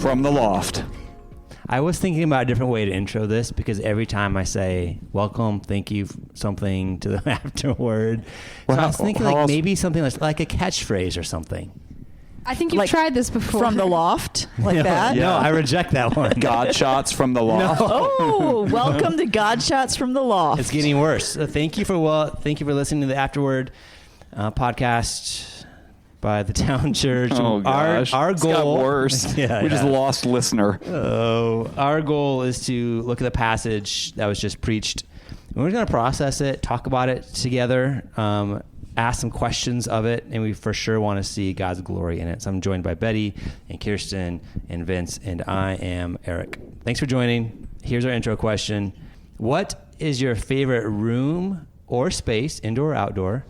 from the loft. I was thinking about a different way to intro this because every time I say welcome, thank you, something to the afterword. So I was thinking maybe something like a catchphrase or something. I think you've tried this before. From the loft, like that? No, I reject that one. God shots from the loft. No. Oh, welcome to God Shots from the Loft. It's getting worse. Thank you for listening to the AfterWord podcast by the Town Church. Oh gosh, our it's goal got worse. We just lost listener. Our goal is to look at the passage that was just preached. And we're going to process it, talk about it together, ask some questions of it, and we for sure want to see God's glory in it. So I'm joined by Betty and Kirsten and Vince, and I am Eric. Thanks for joining. Here's our intro question. What is your favorite room or space, indoor or outdoor,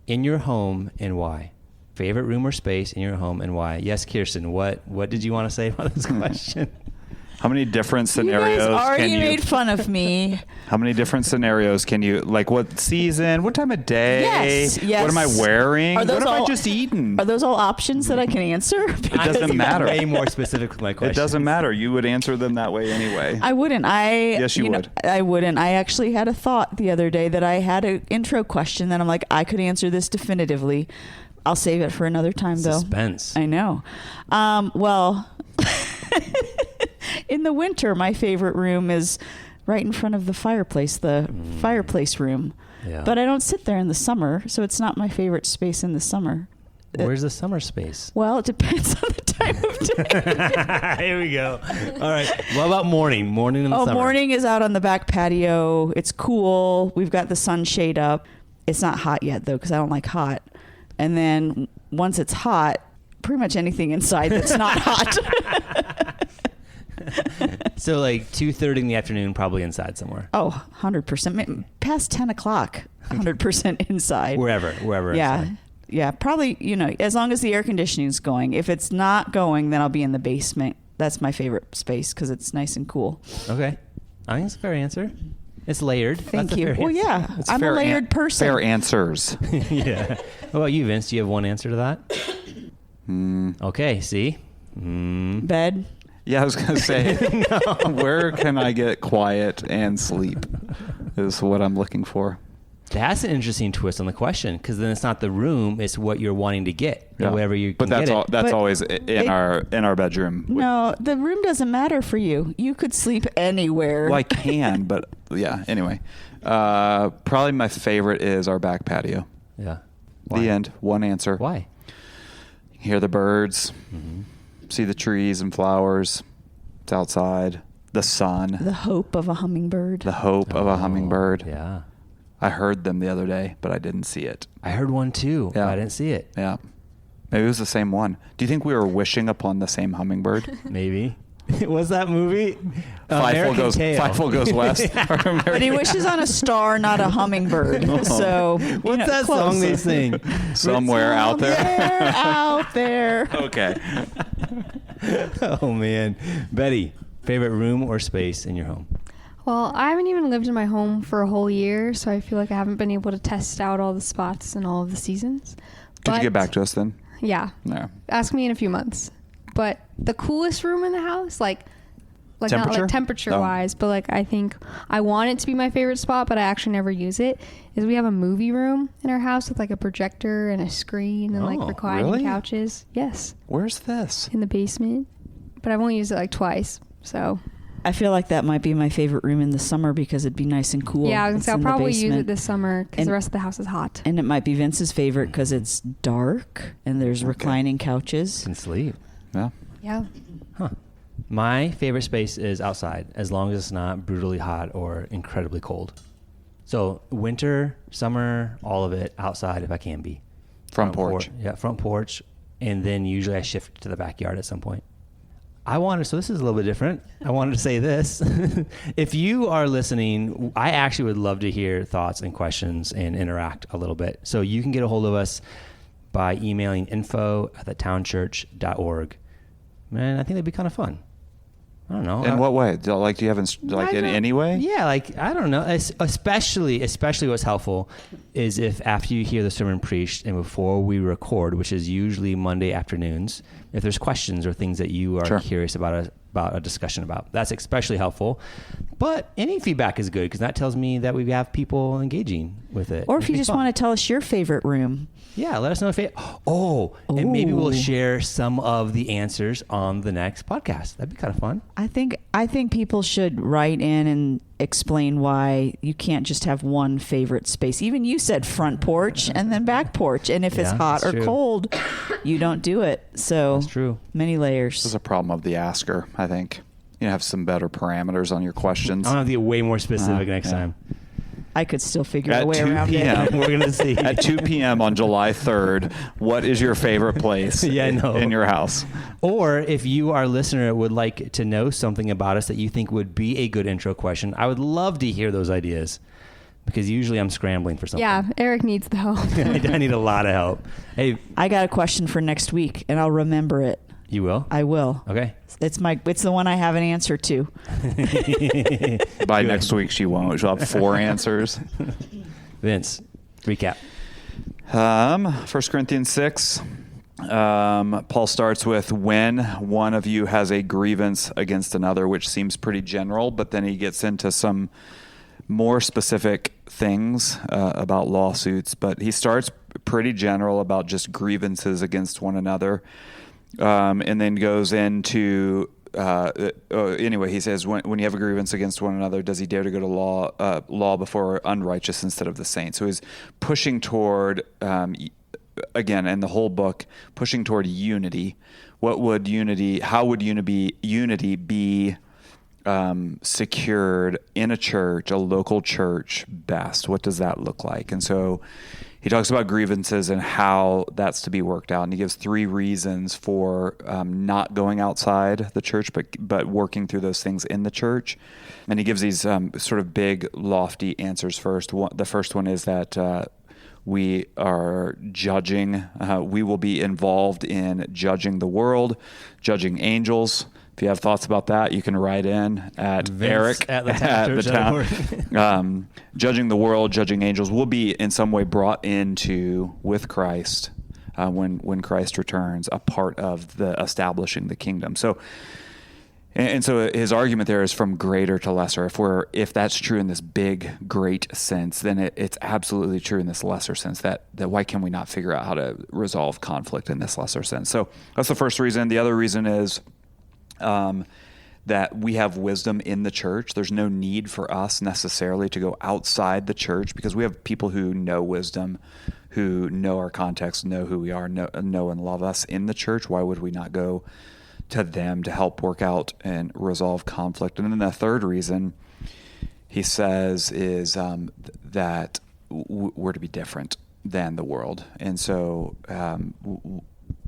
in your home, and why? Favorite room or space in your home and why? Yes, Kirsten, what did you want to say about this question? How many different scenarios you guys already can you... made fun of me. How many different scenarios can you... Like what season? What time of day? Yes. What am I wearing? What have I just eaten? Are those all options that I can answer? It doesn't matter. Way more specific with my question. It doesn't matter. You would answer them that way anyway. I wouldn't. Yes, you would. I wouldn't. I actually had a thought the other day that I had an intro question that I'm like, I could answer this definitively. I'll save it for another time, though. Suspense. I know. Well, in the winter, my favorite room is right in front of the fireplace, fireplace room. Yeah. But I don't sit there in the summer, so it's not my favorite space in the summer. Where's the summer space? Well, it depends on the time of day. Here we go. All right. What about morning? Morning in the summer. Morning is out on the back patio. It's cool. We've got the sunshade up. It's not hot yet, though, because I don't like hot. And then once it's hot, pretty much anything inside that's not hot. So like 2:30 in the afternoon, probably inside somewhere. Oh, 100%. Past 10 o'clock, 100% inside. Wherever. Yeah. Inside. Yeah. Probably, as long as the air conditioning is going. If it's not going, then I'll be in the basement. That's my favorite space because it's nice and cool. Okay. I think it's a fair answer. It's layered. Thank you. Well, yeah. I'm a layered person. Fair answers. Yeah. What about you, Vince? Do you have one answer to that? Okay. See? Bed. Yeah, I was going to say, where can I get quiet and sleep is what I'm looking for. That's an interesting twist on the question because then it's not the room; it's what you're wanting to get, wherever you can get it. That's always in our bedroom. No, the room doesn't matter for you. You could sleep anywhere. Well, I can, but yeah. Anyway, probably my favorite is our back patio. Yeah. Why? The end. One answer. Why? Hear the birds, see the trees and flowers. It's outside. The sun. The hope of a hummingbird. The hope of a hummingbird. Yeah. I heard them the other day, but I didn't see it. I heard one too, but I didn't see it. Yeah. Maybe it was the same one. Do you think we were wishing upon the same hummingbird? Maybe. What's that movie? Fievel Goes West. But he wishes on a star, not a hummingbird. So what's that song they sing? Somewhere out there. Out there. Okay. Oh man, Betty, favorite room or space in your home? Well, I haven't even lived in my home for a whole year, so I feel like I haven't been able to test out all the spots and all of the seasons. Could you get back to us then? Yeah. No. Ask me in a few months. But the coolest room in the house, like temperature? not like temperature-wise, but like I think I want it to be my favorite spot, but I actually never use it, is we have a movie room in our house with like a projector and a screen and like reclining couches. Yes. Where's this? In the basement. But I've only used it like twice, so... I feel like that might be my favorite room in the summer because it'd be nice and cool. Yeah, I'll probably use it this summer because the rest of the house is hot. And it might be Vince's favorite because it's dark and there's reclining couches. Can sleep. Yeah. Yeah. Huh. My favorite space is outside, as long as it's not brutally hot or incredibly cold. So winter, summer, all of it outside if I can be. Front porch. Front porch. And then usually I shift to the backyard at some point. So this is a little bit different. I wanted to say this. If you are listening, I actually would love to hear thoughts and questions and interact a little bit. So you can get a hold of us by emailing info@thetownchurch.org. Man, I think that'd be kind of fun. I don't know. In what way? Do you have in any way? Yeah, like, I don't know. Especially what's helpful is if after you hear the sermon preached and before we record, which is usually Monday afternoons, if there's questions or things that you are curious about a discussion about, that's especially helpful. But any feedback is good because that tells me that we have people engaging with it. Or if you just want to tell us your favorite room. Yeah, let us know if and maybe we'll share some of the answers on the next podcast. That'd be kind of fun. I think people should write in and explain why you can't just have one favorite space. Even you said front porch and then back porch. And if it's hot or cold, you don't do it. So that's true. Many layers. This is a problem of the asker, I think. You have some better parameters on your questions. I'm going to be way more specific next time. I could still figure a way around it. We're going to see. At 2 p.m. on July 3rd, what is your favorite place in your house? Or if you, our listener, would like to know something about us that you think would be a good intro question, I would love to hear those ideas because usually I'm scrambling for something. Yeah, Eric needs the help. I need a lot of help. Hey, I got a question for next week, and I'll remember it. You will? I will. Okay. It's the one I have an answer to. By next week, she won't. She'll have 4 answers. Vince, recap. 1 Corinthians 6. Paul starts with when one of you has a grievance against another, which seems pretty general, but then he gets into some more specific things about lawsuits. But he starts pretty general about just grievances against one another. And then goes into, anyway, he says, when you have a grievance against one another, does he dare to go to law before unrighteous instead of the saints? So he's pushing toward, again, in the whole book, pushing toward unity. How would unity be secured in a church, a local church best? What does that look like? And so he talks about grievances and how that's to be worked out. And he gives 3 reasons for not going outside the church, but working through those things in the church. And he gives these sort of big, lofty answers first. The first one is that we are judging. We will be involved in judging the world, judging angels. If you have thoughts about that, you can write in at Vince Eric at the town. Judging the world, judging angels will be in some way brought into with Christ when Christ returns, a part of the establishing the kingdom. So his argument there is from greater to lesser. If that's true in this big, great sense, then it's absolutely true in this lesser sense. That why can we not figure out how to resolve conflict in this lesser sense? So that's the first reason. The other reason is that we have wisdom in the church. There's no need for us necessarily to go outside the church because we have people who know wisdom, who know our context, know who we are, know and love us in the church. Why would we not go to them to help work out and resolve conflict? And then the third reason he says is that we're to be different than the world. And so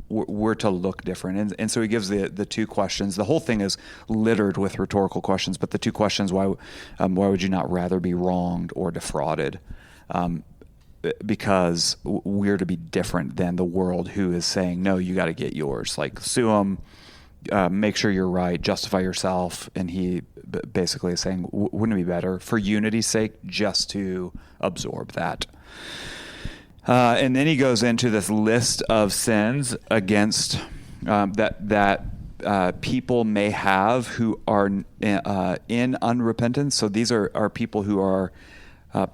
we're to look different. And so he gives the 2 questions. The whole thing is littered with rhetorical questions, but the 2 questions, why would you not rather be wronged or defrauded? Because we're to be different than the world who is saying, no, you got to get yours. Like, sue them, make sure you're right, justify yourself. And he basically is saying, wouldn't it be better for unity's sake just to absorb that? And then he goes into this list of sins against that people may have who are in unrepentance. So these are people who are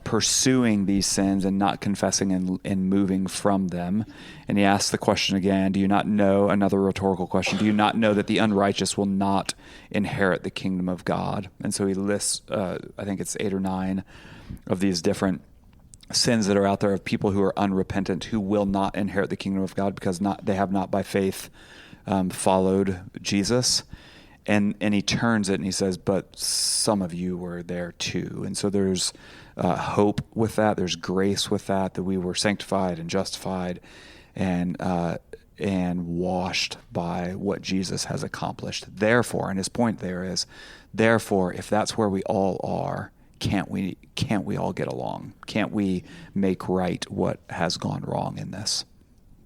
pursuing these sins and not confessing and moving from them. And he asks the question again, do you not know, another rhetorical question, do you not know that the unrighteous will not inherit the kingdom of God? And so he lists, I think it's 8 or 9 of these different sins that are out there of people who are unrepentant, who will not inherit the kingdom of God because they have not by faith followed Jesus. And he turns it and he says, but some of you were there too. And so there's hope with that. There's grace with that we were sanctified and justified and washed by what Jesus has accomplished. Therefore, and his point there is, therefore, if that's where we all are, can't we all get along? Can't we make right what has gone wrong in this?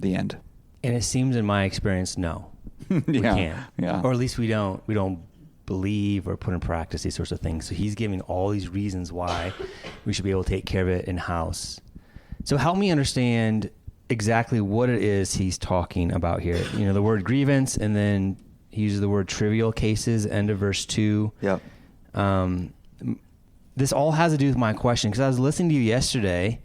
The end. And it seems in my experience, no. We can't. Yeah. Or at least we don't believe or put in practice these sorts of things. So he's giving all these reasons why we should be able to take care of it in-house. So help me understand exactly what it is he's talking about here. You know, the word grievance, and then he uses the word trivial cases, end of verse 2. Yep. This all has to do with my question, because I was listening to you yesterday,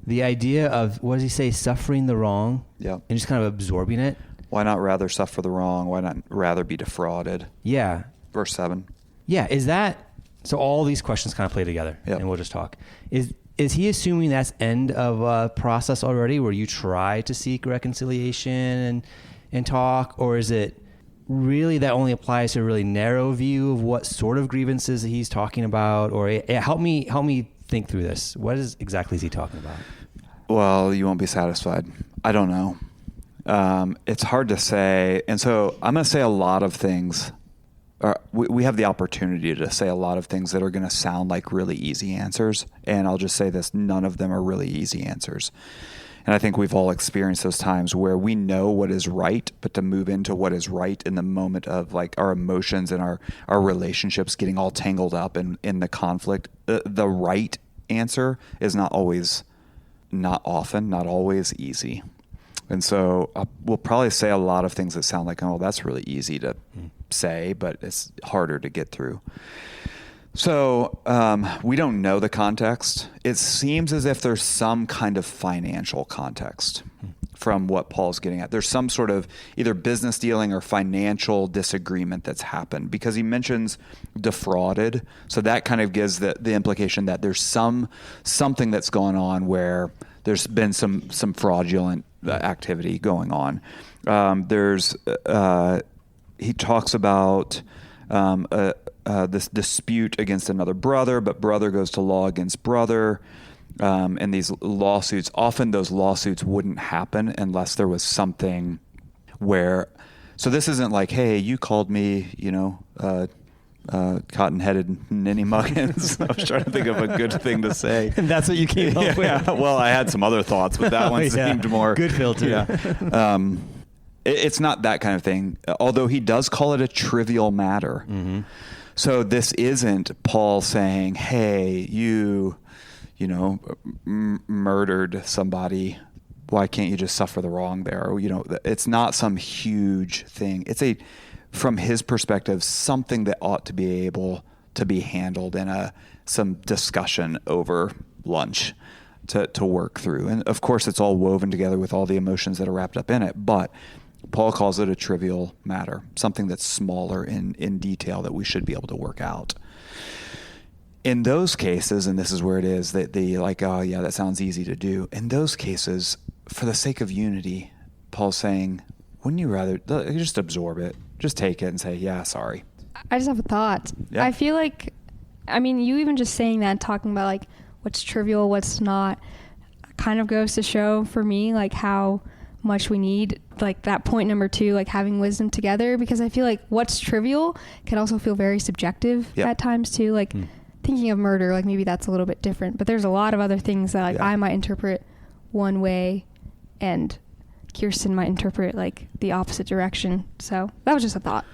the idea of, what does he say, suffering the wrong, Yep. and just kind of absorbing it. Why not rather suffer the wrong? Why not rather be defrauded? Yeah. Verse 7. Yeah. Is that, so all these questions kind of play together, Yep. and we'll just talk. Is he assuming that's end of a process already, where you try to seek reconciliation and talk, or is it really that only applies to a really narrow view of what sort of grievances that he's talking about? Or help me think through this. What exactly is he talking about? Well, you won't be satisfied. I don't know. It's hard to say. And so I'm going to say a lot of things. We have the opportunity to say a lot of things that are going to sound like really easy answers. And I'll just say this, none of them are really easy answers. And I think we've all experienced those times where we know what is right, but to move into what is right in the moment of like our emotions and our relationships getting all tangled up in the conflict, the right answer is not always easy. And so we'll probably say a lot of things that sound like, oh, that's really easy to say, but it's harder to get through. So we don't know the context. It seems as if there's some kind of financial context from what Paul's getting at. There's some sort of either business dealing or financial disagreement that's happened, because he mentions defrauded. So that kind of gives the implication that there's something that's going on where there's been some fraudulent activity going on. He talks about this dispute against another brother, but brother goes to law against brother. And these lawsuits, often those lawsuits wouldn't happen unless there was something where, so this isn't like, hey, you called me, cotton-headed Ninny Muggins. I was trying to think of a good thing to say. And that's what you came up with. Well, I had some other thoughts, but that one seemed more good filter. Yeah. It's not that kind of thing, although he does call it a trivial matter. Mm-hmm. So this isn't Paul saying, hey, you murdered somebody. Why can't you just suffer the wrong there? Or, it's not some huge thing. It's from his perspective, something that ought to be able to be handled in some discussion over lunch to work through. And of course, it's all woven together with all the emotions that are wrapped up in it. But Paul calls it a trivial matter, something that's smaller in detail that we should be able to work out. In those cases, and this is where it is, that oh yeah, that sounds easy to do. In those cases, for the sake of unity, Paul's saying, wouldn't you rather just absorb it? Just take it and say, yeah, sorry. I just have a thought. Yeah. I feel like, you even just saying that, talking about like what's trivial, what's not, kind of goes to show for me like how much we need like that point number 2, like having wisdom together, because I feel like what's trivial can also feel very subjective at times too. Like thinking of murder, like maybe that's a little bit different, but there's a lot of other things that I might interpret one way and Kirsten might interpret like the opposite direction. So that was just a thought.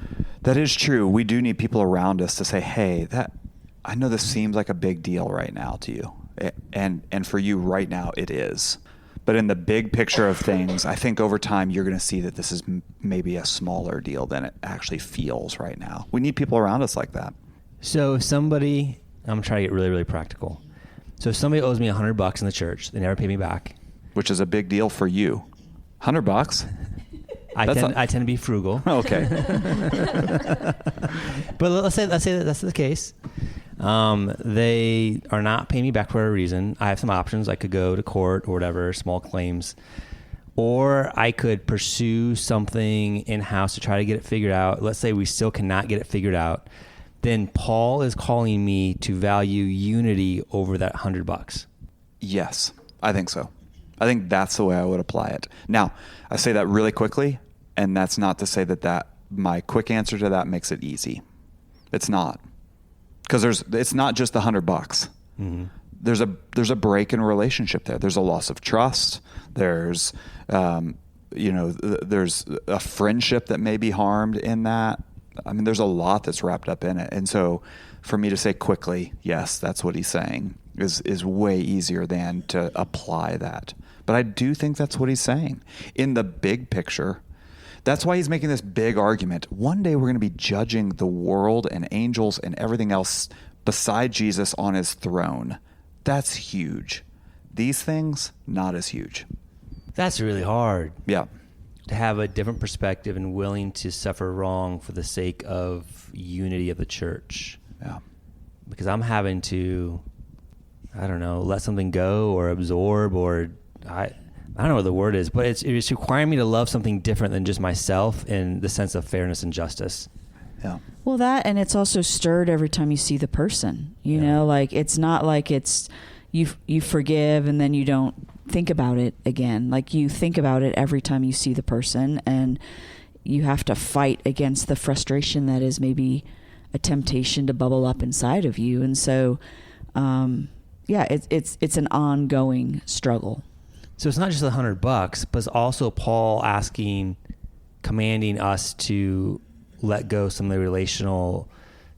That is true. We do need people around us to say, hey, I know this seems like a big deal right now to you. And for you right now, it is. But in the big picture of things, I think over time, you're going to see that this is maybe a smaller deal than it actually feels right now. We need people around us like that. So if somebody, I'm trying to get really, really practical. So if somebody owes me $100 in the church, they never pay me back. Which is a big deal for you. $100? I tend to be frugal. Okay. But let's say that's the case. They are not paying me back for a reason. I have some options. I could go to court or whatever, small claims, or I could pursue something in-house to try to get it figured out. Let's say we still cannot get it figured out. Then Paul is calling me to value unity over that $100. Yes, I think so. I think that's the way I would apply it. Now, I say that really quickly, and that's not to say that my quick answer to that makes it easy. It's not. Because it's not just the $100. Mm-hmm. There's a break in relationship there. There's a loss of trust. There's there's a friendship that may be harmed in that. There's a lot that's wrapped up in it. And so for me to say quickly, yes, that's what he's saying. is way easier than to apply that. But I do think that's what he's saying. In the big picture, that's why he's making this big argument. One day we're going to be judging the world and angels and everything else beside Jesus on his throne. That's huge. These things, not as huge. That's really hard. Yeah. To have a different perspective and willing to suffer wrong for the sake of unity of the church. Yeah. Because I'm having to, I don't know, let something go or absorb, or I don't know what the word is, but it's requiring me to love something different than just myself in the sense of fairness and justice. Yeah. Well, that, and it's also stirred every time you see the person, you know, like it's not like it's you forgive and then you don't think about it again. Like you think about it every time you see the person, and you have to fight against the frustration that is maybe a temptation to bubble up inside of you. And so, it's an ongoing struggle. So it's not just $100, but it's also Paul commanding us to let go some of the relational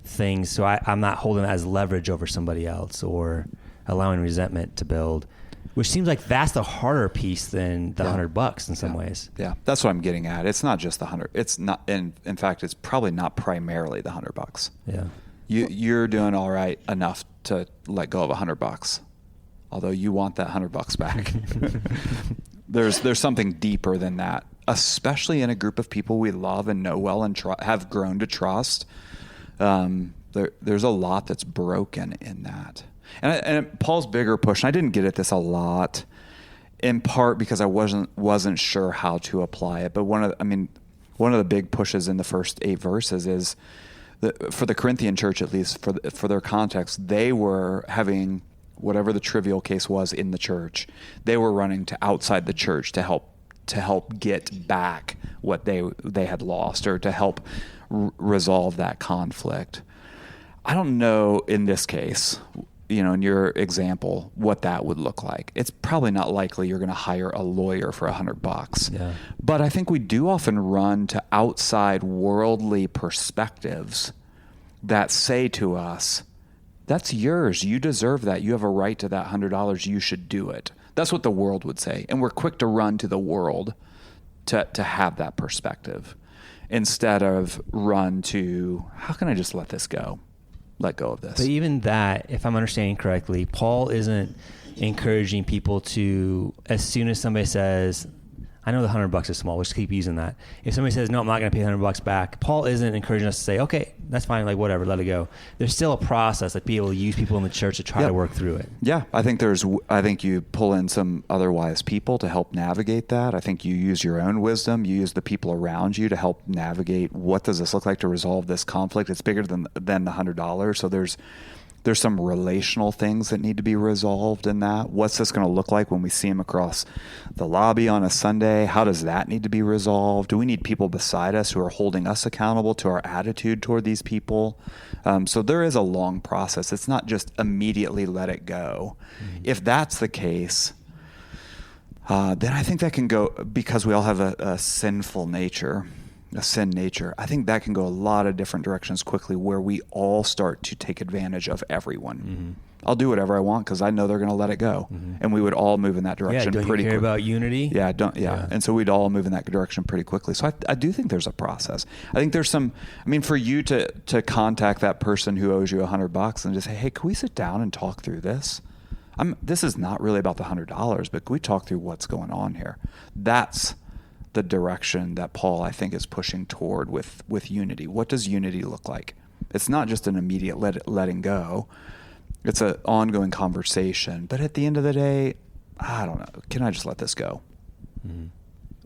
things. So I'm not holding that as leverage over somebody else or allowing resentment to build, which seems like that's the harder piece than the $100 in some ways. Yeah. That's what I'm getting at. It's not just the 100. It's not, in fact, it's probably not primarily the $100. Yeah. You're doing all right enough to let go of $100. Although you want that $100 back. There's something deeper than that, especially in a group of people we love and know well and have grown to trust. There's a lot that's broken in that. And Paul's bigger push, and I didn't get at this a lot, in part because I wasn't sure how to apply it. But one of the big pushes in the first 8 verses is that for the Corinthian church, at least for their context, they were having whatever the trivial case was in the church, they were running to outside the church to help get back what they had lost, or to help resolve that conflict. I don't know in this case, in your example, what that would look like. It's probably not likely you're going to hire a lawyer for $100. Yeah. But I think we do often run to outside worldly perspectives that say to us, that's yours. You deserve that. You have a right to that $100. You should do it. That's what the world would say. And we're quick to run to the world to have that perspective instead of run to, how can I just let this go? Let go of this. But even that, if I'm understanding correctly, Paul isn't encouraging people to, as soon as somebody says, I know the $100 is small, let's keep using that. If somebody says, no, I'm not going to pay $100 back, Paul isn't encouraging us to say, okay, that's fine, like whatever, let it go. There's still a process, like be able to use people in the church to try to work through it. Yeah, I think you pull in some other wise people to help navigate that. I think you use your own wisdom, you use the people around you to help navigate what does this look like to resolve this conflict. It's bigger than the $100, so there's some relational things that need to be resolved in that. What's this going to look like when we see him across the lobby on a Sunday? How does that need to be resolved? Do we need people beside us who are holding us accountable to our attitude toward these people? So there is a long process. It's not just immediately let it go. Mm-hmm. If that's the case, then I think that can go, because we all have a sinful nature, a sin nature, I think that can go a lot of different directions quickly, where we all start to take advantage of everyone. Mm-hmm. I'll do whatever I want because I know they're going to let it go. Mm-hmm. And we would all move in that direction don't pretty you care quickly. About unity? Yeah. And so we'd all move in that direction pretty quickly. So I do think there's a process. I think there's for you to contact that person who owes you $100 and just say, hey, can we sit down and talk through this? This is not really about the $100, but can we talk through what's going on here? That's the direction that Paul, I think, is pushing toward with unity. What does unity look like? It's not just an immediate letting go. It's an ongoing conversation. But at the end of the day, I don't know. Can I just let this go? Mm-hmm.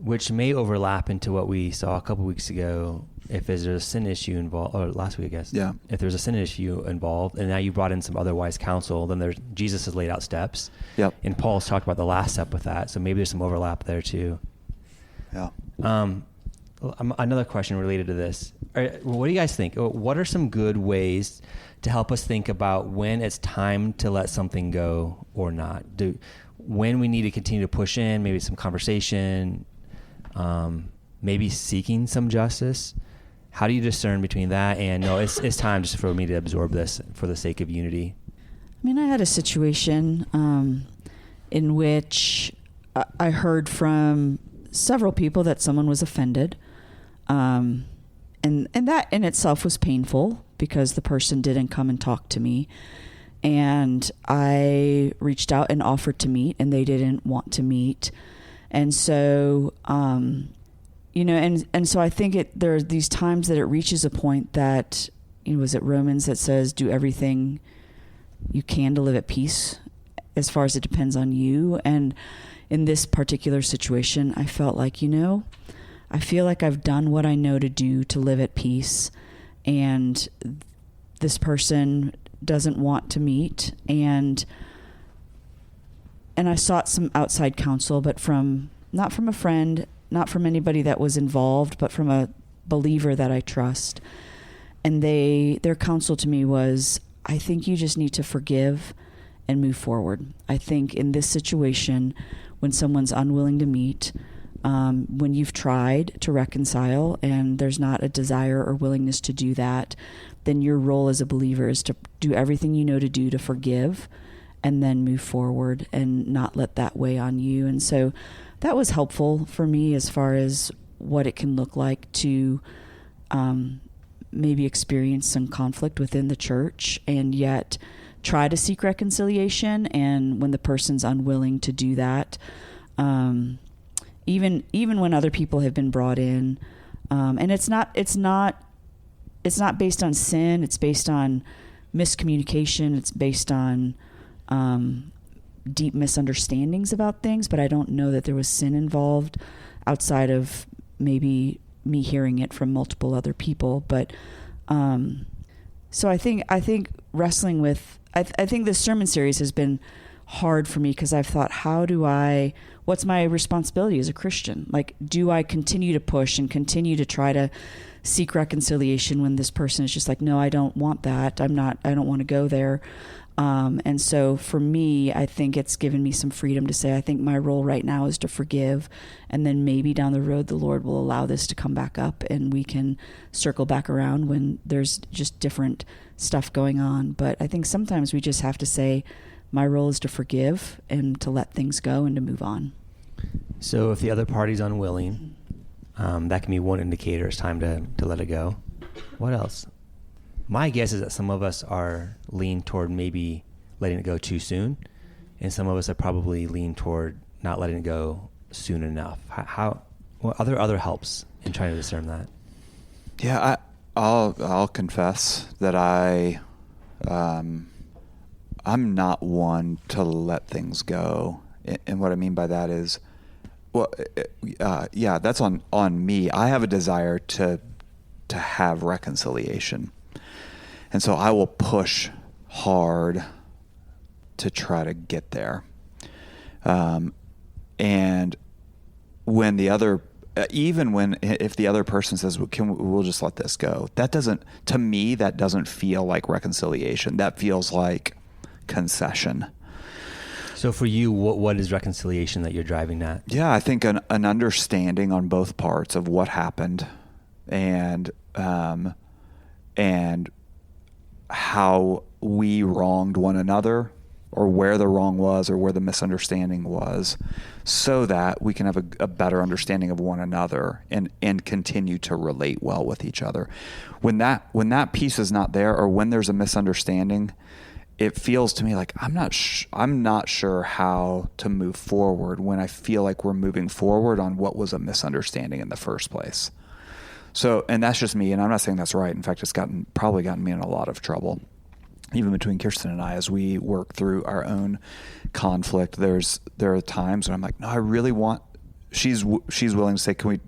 Which may overlap into what we saw a couple weeks ago. If there's a sin issue involved, or last week, I guess. Yeah. If there's a sin issue involved, and now you brought in some other wise counsel, then Jesus has laid out steps. Yep. And Paul's talked about the last step with that. So maybe there's some overlap there too. Yeah. Another question related to this. What do you guys think? What are some good ways to help us think about when it's time to let something go or not? When we need to continue to push in, maybe some conversation, maybe seeking some justice. How do you discern between that and no, it's time just for me to absorb this for the sake of unity? mean, I had a situation in which I heard from several people that someone was offended. And that in itself was painful because the person didn't come and talk to me. And I reached out and offered to meet, and they didn't want to meet. And so, and so I think there are these times that it reaches a point that, was it Romans that says, do everything you can to live at peace as far as it depends on you. And in this particular situation, I felt like, I feel like I've done what I know to do to live at peace. And this person doesn't want to meet. And I sought some outside counsel, but not from a friend, not from anybody that was involved, but from a believer that I trust. And their counsel to me was, I think you just need to forgive and move forward. I think in this situation, when someone's unwilling to meet, when you've tried to reconcile and there's not a desire or willingness to do that, then your role as a believer is to do everything you know to do to forgive and then move forward and not let that weigh on you. And so that was helpful for me as far as what it can look like to maybe experience some conflict within the church and yet try to seek reconciliation. And when the person's unwilling to do that, even when other people have been brought in, and it's not based on sin, it's based on miscommunication, it's based on deep misunderstandings about things, but I don't know that there was sin involved outside of maybe me hearing it from multiple other people. But so I think wrestling with, I think this sermon series has been hard for me because I've thought, what's my responsibility as a Christian? Like, do I continue to push and continue to try to seek reconciliation when this person is just like, no, I don't want that. I don't want to go there. And so for me, I think it's given me some freedom to say, I think my role right now is to forgive. And then maybe down the road, the Lord will allow this to come back up and we can circle back around when there's just different stuff going on. But I think sometimes we just have to say, my role is to forgive and to let things go and to move on. So if the other party's unwilling, that can be one indicator. It's time to let it go. What else? My guess is that some of us are lean toward maybe letting it go too soon, and some of us are probably lean toward not letting it go soon enough. What other helps in trying to discern that? Yeah, I'll confess that I'm not one to let things go, and what I mean by that is, that's on me. I have a desire to have reconciliation. And so I will push hard to try to get there. And when if the other person says, we'll just let this go, to me, that doesn't feel like reconciliation. That feels like concession. So for you, what is reconciliation that you're driving at? Yeah, I think an understanding on both parts of what happened and how we wronged one another, or where the wrong was, or where the misunderstanding was, so that we can have a better understanding of one another and continue to relate well with each other. When that piece is not there, or when there's a misunderstanding, it feels to me like I'm not sure how to move forward when I feel like we're moving forward on what was a misunderstanding in the first place. So, and that's just me, and I'm not saying that's right. In fact, it's probably gotten me in a lot of trouble, even between Kirsten and I, as we work through our own conflict. There are times when I'm like, no, I really want. She's willing to say, can we,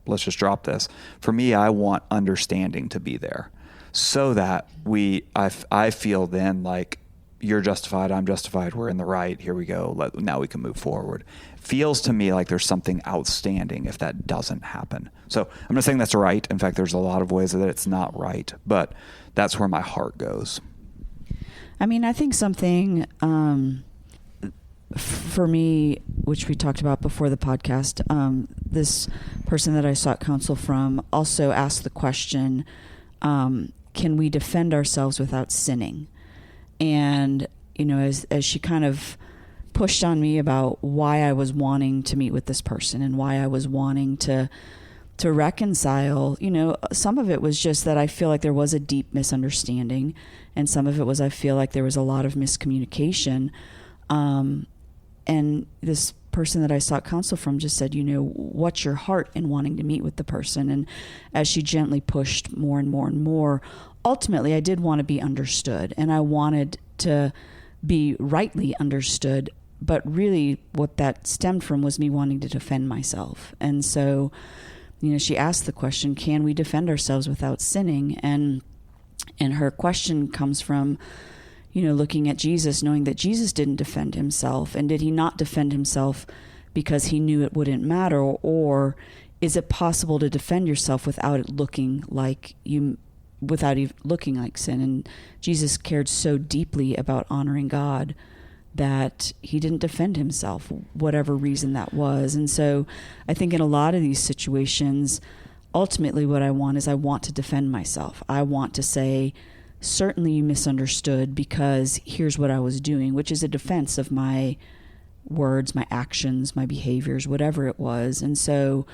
let's just drop this. For me, I want understanding to be there, so that I feel then like you're justified, I'm justified, we're in the right. Here we go. Now we can move forward. Feels to me like there's something outstanding if that doesn't happen. So I'm not saying that's right. In fact, there's a lot of ways that it's not right, but that's where my heart goes. I mean, I think something for me, which we talked about before the podcast, this person that I sought counsel from also asked the question, can we defend ourselves without sinning? And as she kind of pushed on me about why I was wanting to meet with this person and why I was wanting to reconcile, some of it was just that I feel like there was a deep misunderstanding, and some of it was I feel like there was a lot of miscommunication. And this person that I sought counsel from just said, what's your heart in wanting to meet with the person? And as she gently pushed more and more and more, ultimately I did want to be understood, and I wanted to be rightly understood. But really what that stemmed from was me wanting to defend myself. And so, she asked the question, can we defend ourselves without sinning? And her question comes from, looking at Jesus, knowing that Jesus didn't defend himself. And did he not defend himself because he knew it wouldn't matter? Or is it possible to defend yourself without it looking like without even looking like sin? And Jesus cared so deeply about honoring God that he didn't defend himself, whatever reason that was. And so I think in a lot of these situations, ultimately what I want to defend myself. I want to say, certainly you misunderstood because here's what I was doing, which is a defense of my words, my actions, my behaviors, whatever it was. And so,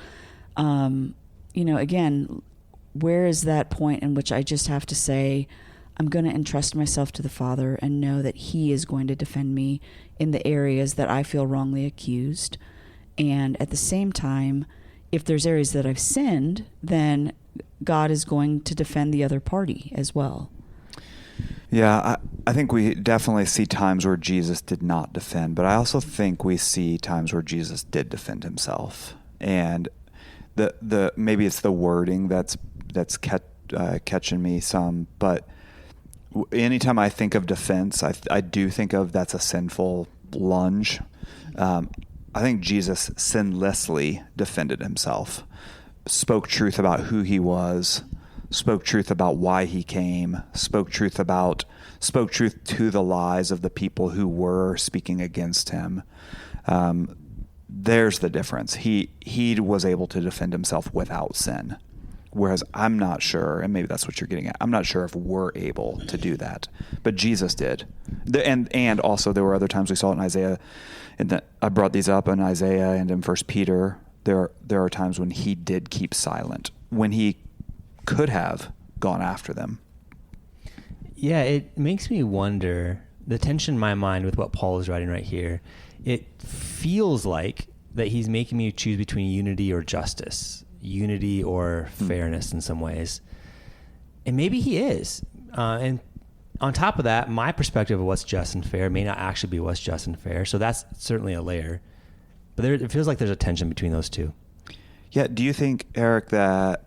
again, where is that point in which I just have to say, I'm going to entrust myself to the Father and know that he is going to defend me in the areas that I feel wrongly accused. And at the same time, if there's areas that I've sinned, then God is going to defend the other party as well. Yeah, I think we definitely see times where Jesus did not defend, but I also think we see times where Jesus did defend himself. And the maybe it's the wording that's catching me some, but anytime I think of defense, I do think of that's a sinful lunge. I think Jesus sinlessly defended himself, spoke truth about who he was, spoke truth about why he came, spoke truth to the lies of the people who were speaking against him. There's the difference. He was able to defend himself without sin. Whereas I'm not sure, and maybe that's what you're getting at, I'm not sure if we're able to do that. But Jesus did. And also there were other times we saw it in Isaiah, and I brought these up in Isaiah and in 1 Peter. There are times when he did keep silent, when he could have gone after them. Yeah, it makes me wonder, the tension in my mind with what Paul is writing right here, it feels like that he's making me choose between unity or justice. Unity or fairness in some ways. And maybe he is. And on top of that, my perspective of what's just and fair may not actually be what's just and fair. So that's certainly a layer. But it feels like there's a tension between those two. Yeah. Do you think, Eric, that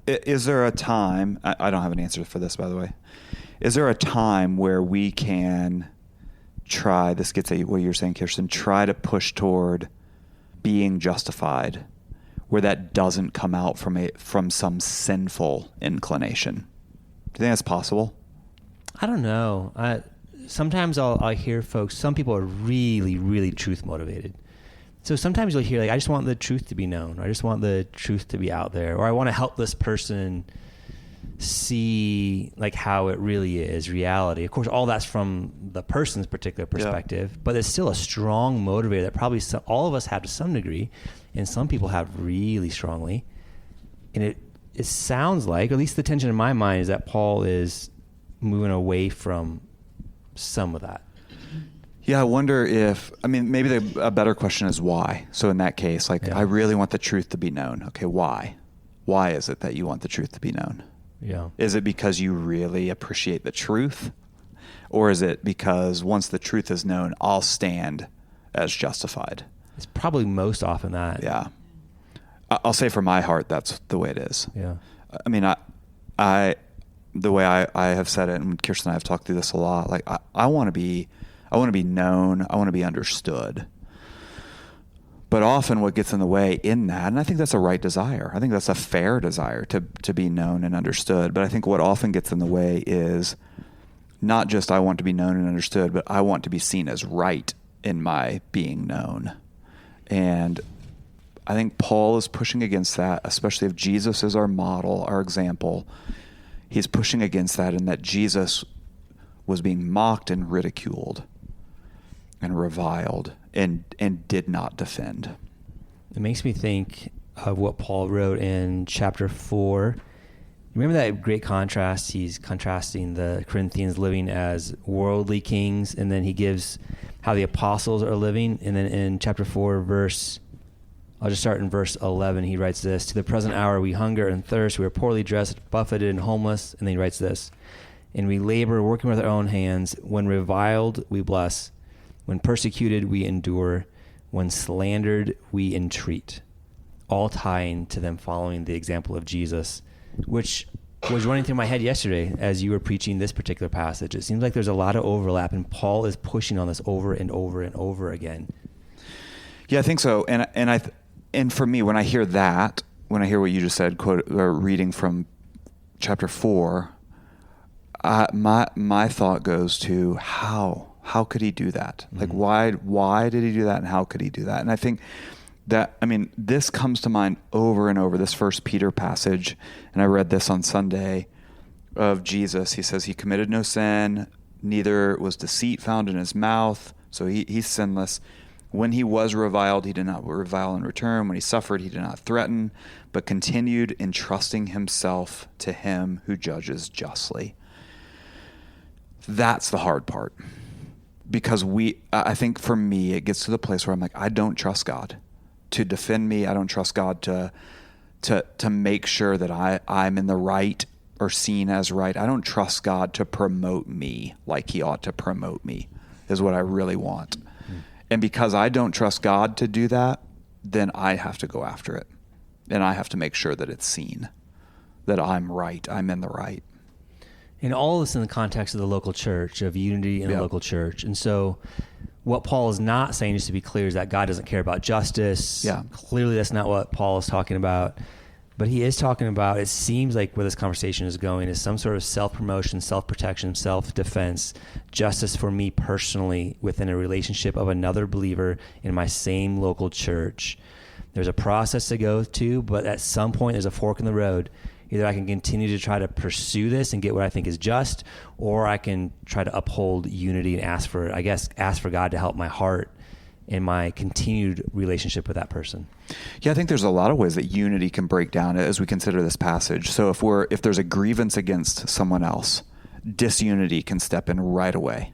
is there a time, I don't have an answer for this, by the way. Is there a time where we can try, this gets at what you're saying, Kirsten, try to push toward being justified, where that doesn't come out from some sinful inclination? Do you think that's possible? I don't know. Sometimes I'll hear folks, some people are really, really truth motivated. So sometimes you'll hear, like, I just want the truth to be known, or I just want the truth to be out there, or I want to help this person see like how it really is, reality. Of course, all that's from the person's particular perspective, but it's still a strong motivator that probably all of us have to some degree, and some people have really strongly. And it sounds like, at least the tension in my mind, is that Paul is moving away from some of that. Yeah, I wonder if, maybe a better question is why. So in that case, I really want the truth to be known. Okay, why? Why is it that you want the truth to be known? Yeah. Is it because you really appreciate the truth? Or is it because once the truth is known, I'll stand as justified? It's probably most often that. Yeah. I'll say for my heart, that's the way it is. Yeah. I the way I have said it, and Kirsten and I have talked through this a lot, like I want to be known. I want to be understood. But often what gets in the way in that, and I think that's a right desire. I think that's a fair desire to be known and understood. But I think what often gets in the way is not just I want to be known and understood, but I want to be seen as right in my being known. And I think Paul is pushing against that, especially if Jesus is our model, our example. He's pushing against that in that Jesus was being mocked and ridiculed and reviled and did not defend. It makes me think of what Paul wrote in chapter 4. Remember that great contrast? He's contrasting the Corinthians living as worldly kings, and then he gives how the apostles are living. And then in chapter 4, I'll just start in verse 11. He writes this: "To the present hour we hunger and thirst, we are poorly dressed, buffeted, and homeless." And then he writes this: "And we labor, working with our own hands. When reviled, we bless. When persecuted, we endure. When slandered, we entreat." All tying to them following the example of Jesus, which was running through my head yesterday as you were preaching this particular passage. It seems like there's a lot of overlap, and Paul is pushing on this over and over and over again. Yeah, I think so. And for me, when I hear what you just said, reading from chapter 4, my thought goes to how could he do that? Like, why did he do that, and how could he do that? And I think that, this comes to mind over and over, this 1 Peter passage, and I read this on Sunday, of Jesus. He says he committed no sin, neither was deceit found in his mouth, so he's sinless. When he was reviled, he did not revile in return. When he suffered, he did not threaten, but continued entrusting himself to him who judges justly. That's the hard part. Because I think for me, it gets to the place where I'm like, I don't trust God to defend me. I don't trust God to make sure that I'm in the right or seen as right. I don't trust God to promote me like he ought to promote me, is what I really want. And because I don't trust God to do that, then I have to go after it. And I have to make sure that it's seen, that I'm right, I'm in the right. And all this in the context of the local church, of unity in the local church. And so what Paul is not saying, just to be clear, is that God doesn't care about justice. Yeah. Clearly that's not what Paul is talking about. But he is talking about, it seems like where this conversation is going, is some sort of self-promotion, self-protection, self-defense, justice for me personally within a relationship of another believer in my same local church. There's a process to go to, but at some point there's a fork in the road. Either I can continue to try to pursue this and get what I think is just, or I can try to uphold unity and ask for God to help my heart in my continued relationship with that person. Yeah, I think there's a lot of ways that unity can break down as we consider this passage. So if there's a grievance against someone else, disunity can step in right away.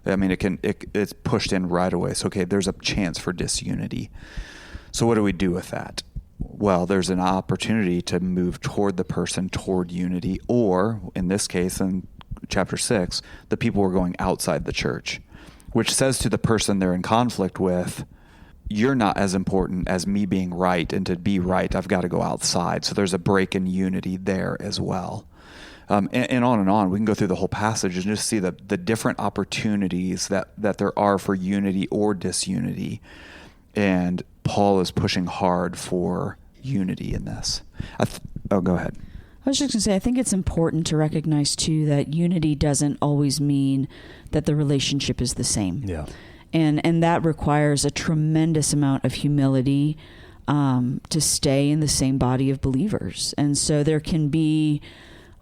It's pushed in right away. So, okay, there's a chance for disunity. So what do we do with that? Well, there's an opportunity to move toward the person, toward unity, or in this case, in chapter 6, the people were going outside the church, which says to the person they're in conflict with, you're not as important as me being right, and to be right, I've got to go outside. So there's a break in unity there as well. And on and on. We can go through the whole passage and just see the different opportunities that there are for unity or disunity. And Paul is pushing hard for unity in this. Go ahead. I was just going to say, I think it's important to recognize, too, that unity doesn't always mean that the relationship is the same. Yeah. And that requires a tremendous amount of humility to stay in the same body of believers. And so there can be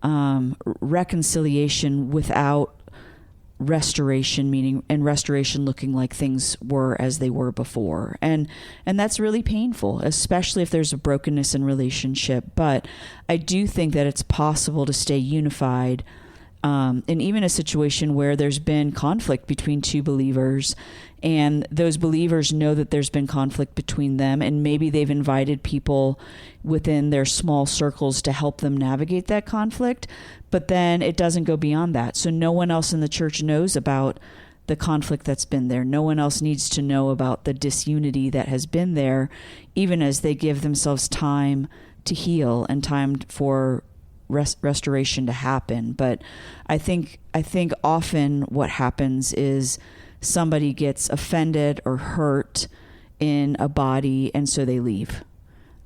reconciliation without restoration, and restoration looking like things were as they were before. And that's really painful, especially if there's a brokenness in relationship. But I do think that it's possible to stay unified in even a situation where there's been conflict between two believers, and those believers know that there's been conflict between them, and maybe they've invited people within their small circles to help them navigate that conflict, but then it doesn't go beyond that. So no one else in the church knows about the conflict that's been there. No one else needs to know about the disunity that has been there, even as they give themselves time to heal and time for restoration to happen. But I think often what happens is somebody gets offended or hurt in a body, and so they leave,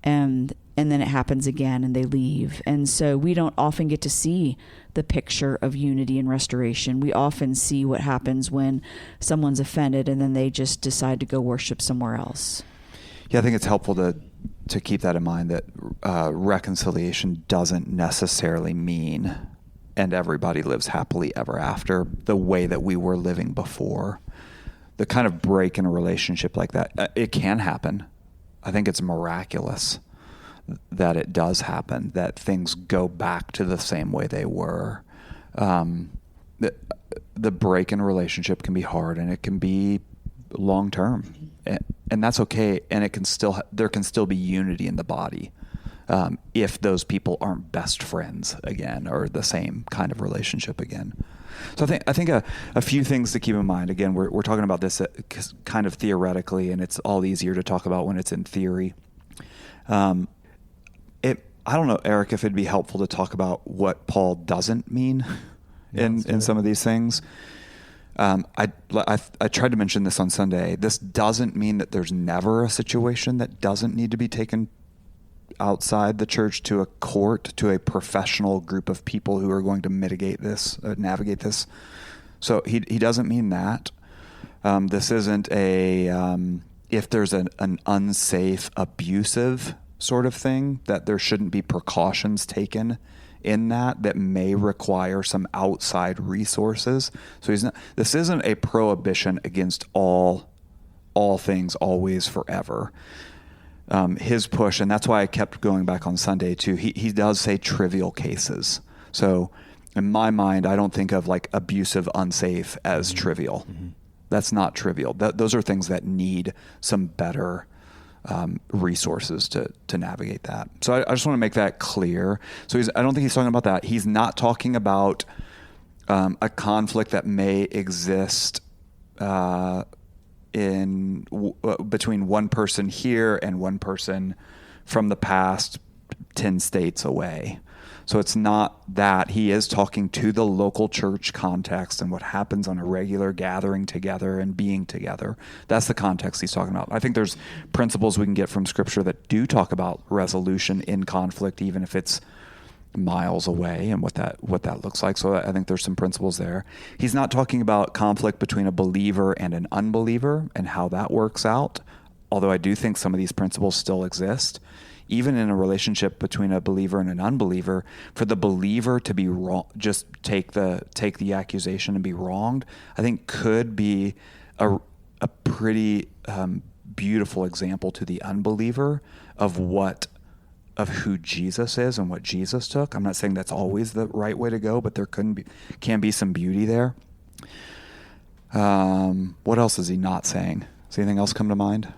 and then it happens again and they leave. And so we don't often get to see the picture of unity and restoration. We often see what happens when someone's offended and then they just decide to go worship somewhere else. Yeah, I think it's helpful to keep that in mind, that reconciliation doesn't necessarily mean and everybody lives happily ever after the way that we were living before. the kind of break in a relationship like that, it can happen. I think it's miraculous that it does happen, that things go back to the same way they were. The break in a relationship can be hard, and it can be long term, and that's okay. And there can still be unity in the body if those people aren't best friends again or the same kind of relationship again. So I think a few things to keep in mind. Again, we're talking about this kind of theoretically, and it's all easier to talk about when it's in theory. I don't know, Eric, if it'd be helpful to talk about what Paul doesn't mean in some of these things. I tried to mention this on Sunday. This doesn't mean that there's never a situation that doesn't need to be taken outside the church to a court, to a professional group of people who are going to navigate this. So he doesn't mean that. This isn't if there's an unsafe, abusive sort of thing, that there shouldn't be precautions taken in that may require some outside resources. So this isn't a prohibition against all things always forever. His push, and that's why I kept going back on Sunday too, he does say trivial cases. So in my mind, I don't think of like abusive, unsafe as trivial. Mm-hmm. That's not trivial. Those are things that need some better resources to navigate that. So I just want to make that clear. So I don't think he's talking about that. He's not talking about a conflict that may exist between one person here and one person from the past 10 states away. So it's not that. He is talking to the local church context and what happens on a regular gathering together and being together. That's the context he's talking about. I think there's principles we can get from Scripture that do talk about resolution in conflict, even if it's miles away, and what that looks like. So I think there's some principles there. He's not talking about conflict between a believer and an unbeliever and how that works out, although I do think some of these principles still exist. Even in a relationship between a believer and an unbeliever, for the believer to be wrong, just take the accusation and be wronged, I think could be a pretty beautiful example to the unbeliever of who Jesus is and what Jesus took. I'm not saying that's always the right way to go, but there can be some beauty there. What else is he not saying? Does anything else come to mind?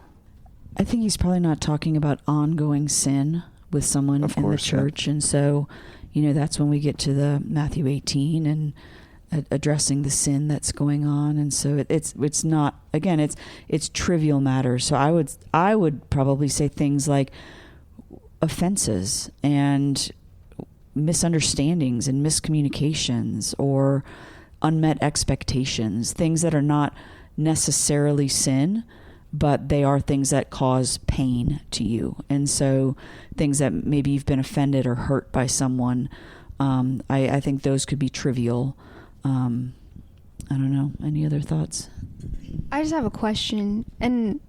I think he's probably not talking about ongoing sin with someone in the church. Yeah. And so, that's when we get to the Matthew 18 and addressing the sin that's going on. And so it's not, again, it's trivial matters. So I would probably say things like offenses and misunderstandings and miscommunications or unmet expectations, things that are not necessarily sin, but they are things that cause pain to you. And so things that maybe you've been offended or hurt by someone, I think those could be trivial. I don't know. Any other thoughts? I just have a question. And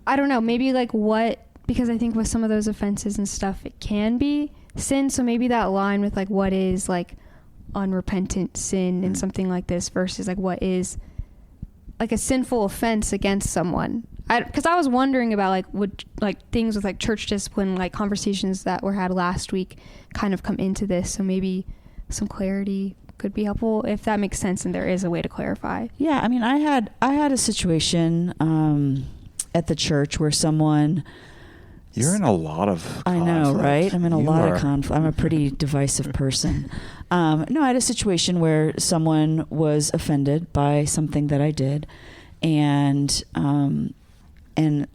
I don't know, maybe because I think with some of those offenses and stuff, it can be sin. So maybe that line with what is unrepentant sin and something like this versus what is a sinful offense against someone. Because I was wondering about would things with church discipline, conversations that were had last week kind of come into this. So maybe some clarity could be helpful, if that makes sense and there is a way to clarify. Yeah, I mean, I had a situation at the church where someone... You're in a lot of conflict. I know, right? I'm in a lot of conflict. I'm a pretty divisive person. I had a situation where someone was offended by something that I did and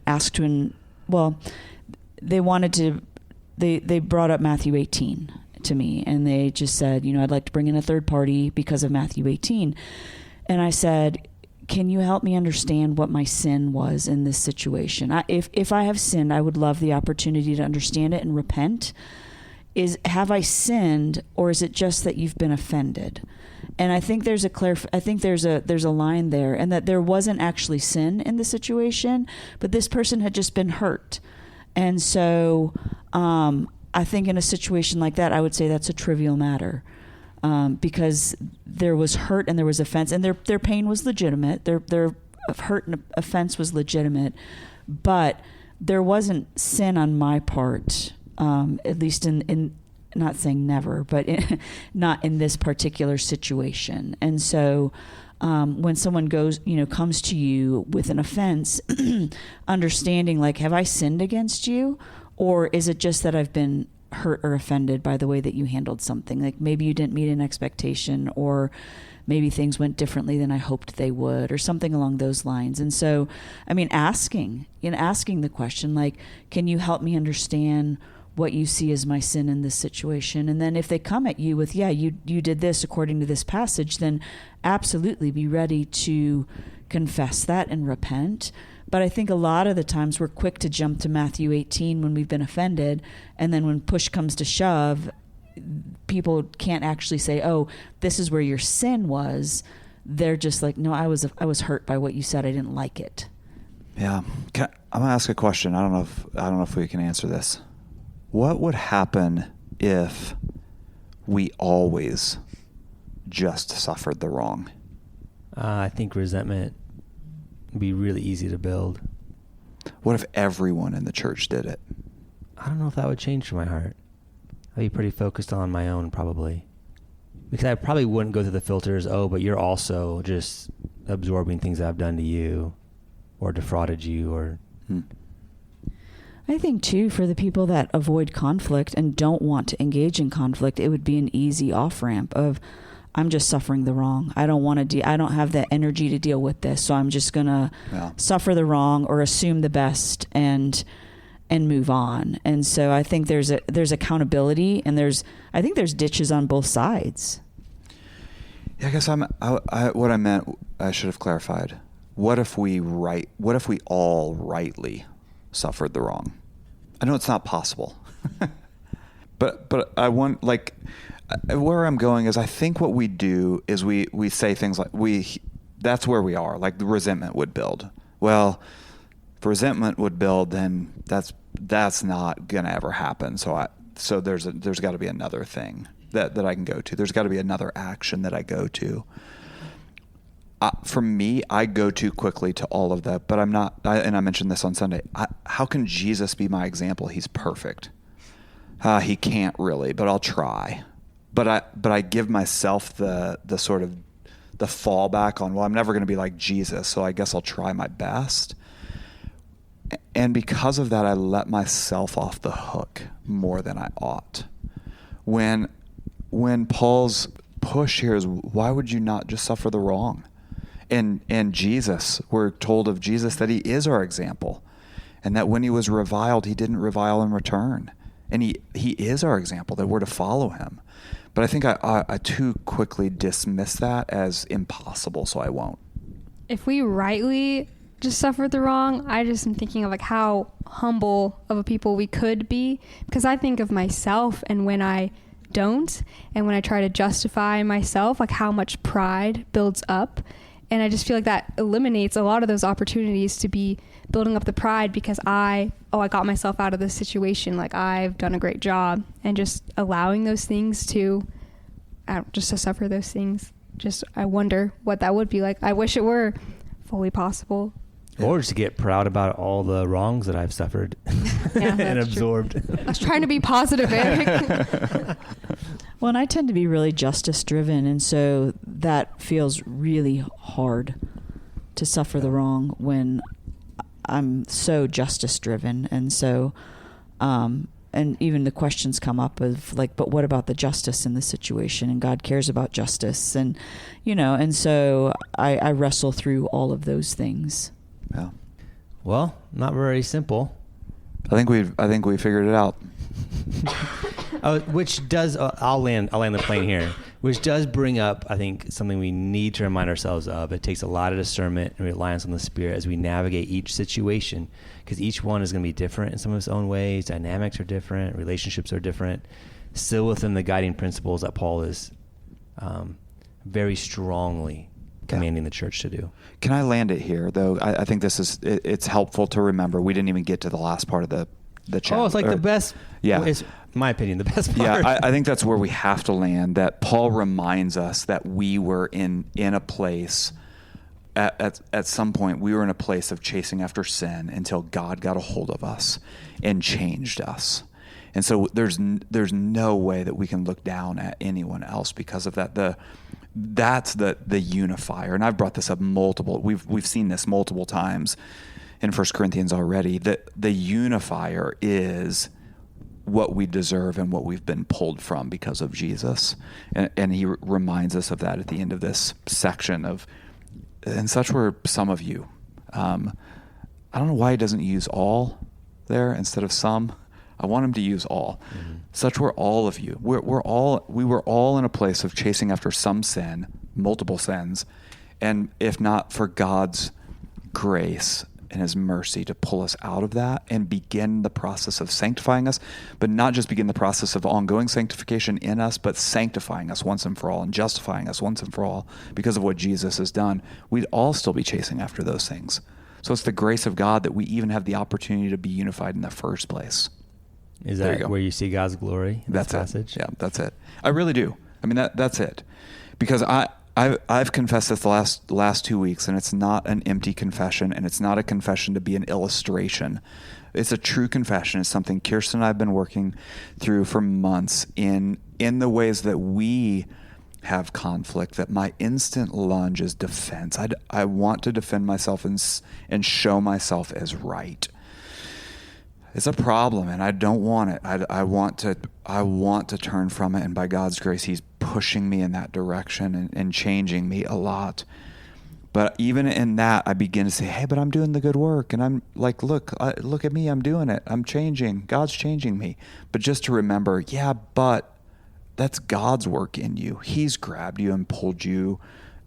asked they brought up Matthew 18 to me, and they just said, I'd like to bring in a third party because of Matthew 18. And I said, can you help me understand what my sin was in this situation? If I have sinned, I would love the opportunity to understand it and repent. Have I sinned, or is it just that you've been offended? And I think there's a line there, and that there wasn't actually sin in the situation, but this person had just been hurt. And so I think in a situation like that, I would say that's a trivial matter. because there was hurt and there was offense, and their pain was legitimate. Their hurt and offense was legitimate, but there wasn't sin on my part, at least in not saying never, but not in this particular situation. And so when someone comes to you with an offense, understanding like, have I sinned against you? Or is it just that I've been hurt or offended by the way that you handled something? Like maybe you didn't meet an expectation, or maybe things went differently than I hoped they would, or something along those lines. And so, I mean, asking the question, like, can you help me understand what you see as my sin in this situation? And then if they come at you with, you did this according to this passage, then absolutely be ready to confess that and repent. But I think a lot of the times we're quick to jump to Matthew 18 when we've been offended. And then when push comes to shove, people can't actually say, oh, this is where your sin was. They're just like, no, I was hurt by what you said. I didn't like it. Yeah. I'm going to ask a question. I don't know if we can answer this. What would happen if we always just suffered the wrong? I think resentment would be really easy to build. What if everyone in the church did it? I don't know if that would change for my heart. I'd be pretty focused on my own probably. Because I probably wouldn't go through the filters, but you're also just absorbing things that I've done to you or defrauded you or... I think, too, for the people that avoid conflict and don't want to engage in conflict, it would be an easy off-ramp of, I'm just suffering the wrong. I don't want to I don't have the energy to deal with this, so I'm just going to suffer the wrong or assume the best and move on. And so I think there's accountability, and I think there's ditches on both sides. Yeah, I guess what I meant, I should have clarified. What if we all rightly suffered the wrong? I know it's not possible, but I want, like, where I'm going is I think what we do is we say things like that's where we are. Like the resentment would build. Well, if resentment would build, then that's not going to ever happen. So there's got to be another thing that I can go to. There's got to be another action that I go to. For me, I go too quickly to all of that, but I'm not, and I mentioned this on Sunday. How can Jesus be my example? He's perfect. He can't really, but I'll try. But I give myself the sort of the fallback on, well, I'm never going to be like Jesus, so I guess I'll try my best. And because of that, I let myself off the hook more than I ought. When Paul's push here is, why would you not just suffer the wrong? And Jesus, we're told of Jesus that he is our example, and that when he was reviled, he didn't revile in return. And he is our example, that we're to follow him. But I think I too quickly dismiss that as impossible, so I won't. If we rightly just suffered the wrong, I just am thinking of like how humble of a people we could be, because I think of myself, and when I don't, and when I try to justify myself, like how much pride builds up. And I just feel like that eliminates a lot of those opportunities to be building up the pride, because I got myself out of this situation. Like I've done a great job, and just allowing those things to suffer those things. Just, I wonder what that would be like. I wish it were fully possible. Or just to get proud about all the wrongs that I've suffered and absorbed. I was trying to be positive, Eric. Well, and I tend to be really justice driven, and so that feels really hard to suffer the wrong when I'm so justice driven. And so, and even the questions come up of like, but what about the justice in this situation? And God cares about justice. And, and so I wrestle through all of those things. Yeah. Well, not very simple. I think we figured it out. Which does, I'll land the plane here, which does bring up, I think, something we need to remind ourselves of. It takes a lot of discernment and reliance on the Spirit as we navigate each situation, because each one is going to be different in some of its own ways. Dynamics are different. Relationships are different. Still within the guiding principles that Paul is very strongly commanding the church to do. Can I land it here, though? I think it's helpful to remember. We didn't even get to the last part of chapter. Oh, it's like the best. Yeah. It's, in my opinion, the best part. Yeah, I think that's where we have to land, that Paul reminds us that we were in a place, at some point, we were in a place of chasing after sin until God got a hold of us and changed us. And so there's no way that we can look down at anyone else because of that. That's the unifier. And I've brought this up we've seen this multiple times in 1 Corinthians already, that the unifier is what we deserve and what we've been pulled from because of Jesus. And he reminds us of that at the end of this section and such were some of you. I don't know why he doesn't use all there instead of some. I want him to use all. Mm-hmm. Such were all of you. We were all in a place of chasing after some sin, multiple sins, and if not for God's grace and his mercy to pull us out of that and begin the process of sanctifying us, but not just begin the process of ongoing sanctification in us, but sanctifying us once and for all and justifying us once and for all because of what Jesus has done, we'd all still be chasing after those things. So it's the grace of God that we even have the opportunity to be unified in the first place. Is that where you see God's glory in this passage? Yeah, that's it. I really do. I mean, that's it. Because I've confessed this the last 2 weeks, and it's not an empty confession, and it's not a confession to be an illustration. It's a true confession. It's something Kirsten and I have been working through for months in the ways that we have conflict, that my instant lunge is defense. I want to defend myself and show myself as right. It's a problem, and I don't want it. I want to turn from it, and by God's grace, he's pushing me in that direction and changing me a lot. But even in that, I begin to say, hey, but I'm doing the good work. And I'm like, look at me. I'm doing it. I'm changing. God's changing me. But just to remember, yeah, but that's God's work in you. He's grabbed you and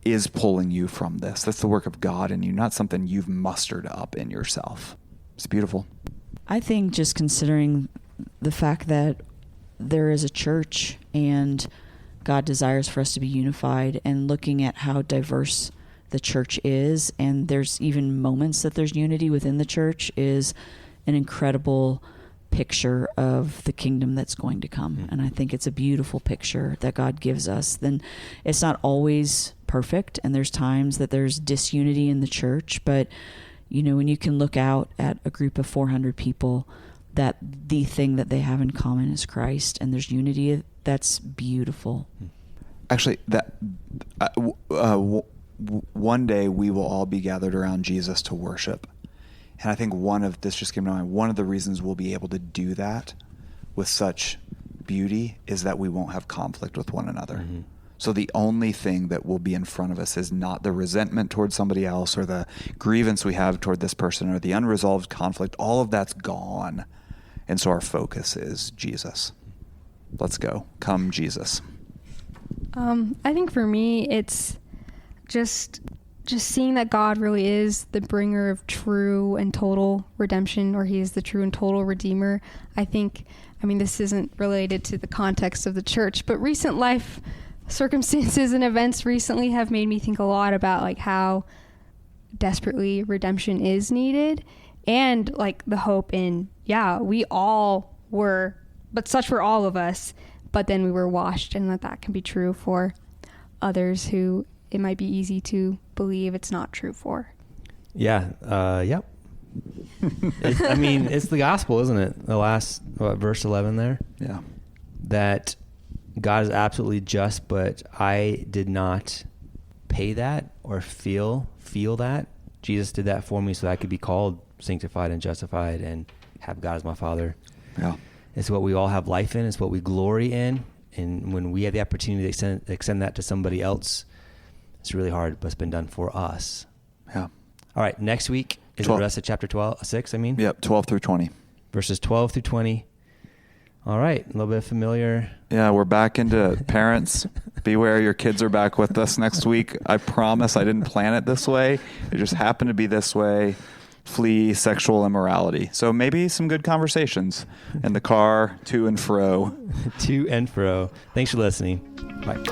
is pulling you from this. That's the work of God in you, not something you've mustered up in yourself. It's beautiful. I think just considering the fact that there is a church and God desires for us to be unified, and looking at how diverse the church is, and there's even moments that there's unity within the church, is an incredible picture of the kingdom that's going to come. Mm-hmm. And I think it's a beautiful picture that God gives us. Then it's not always perfect, and there's times that there's disunity in the church, but when you can look out at a group of 400 people, that the thing that they have in common is Christ, and there's unity, that's beautiful. Actually, one day we will all be gathered around Jesus to worship. And I think this just came to mind, one of the reasons we'll be able to do that with such beauty is that we won't have conflict with one another. Mm-hmm. So the only thing that will be in front of us is not the resentment towards somebody else or the grievance we have toward this person or the unresolved conflict. All of that's gone. And so our focus is Jesus. Let's go. Come, Jesus. I think for me, it's just seeing that God really is the bringer of true and total redemption, or he is the true and total redeemer. I mean, this isn't related to the context of the church, but recent life circumstances and events recently have made me think a lot about like how desperately redemption is needed, and like the hope in, we all were, but such were all of us, but then we were washed, and that can be true for others who it might be easy to believe it's not true for. Yep. It's the gospel, isn't it? The last verse 11 there. Yeah. That God is absolutely just, but I did not pay that or feel that. Jesus did that for me so that I could be called sanctified and justified and have God as my Father. Yeah. It's what we all have life in. It's what we glory in. And when we have the opportunity to extend that to somebody else, it's really hard, but it's been done for us. Yeah. All right. Next week is the rest of chapter 6. Yep. 12 through 20. Verses 12 through 20. All right. A little bit familiar. Yeah. We're back into parents. Beware, your kids are back with us next week. I promise I didn't plan it this way. It just happened to be this way. Flee sexual immorality. So maybe some good conversations in the car to and fro. To and fro. Thanks for listening. Bye.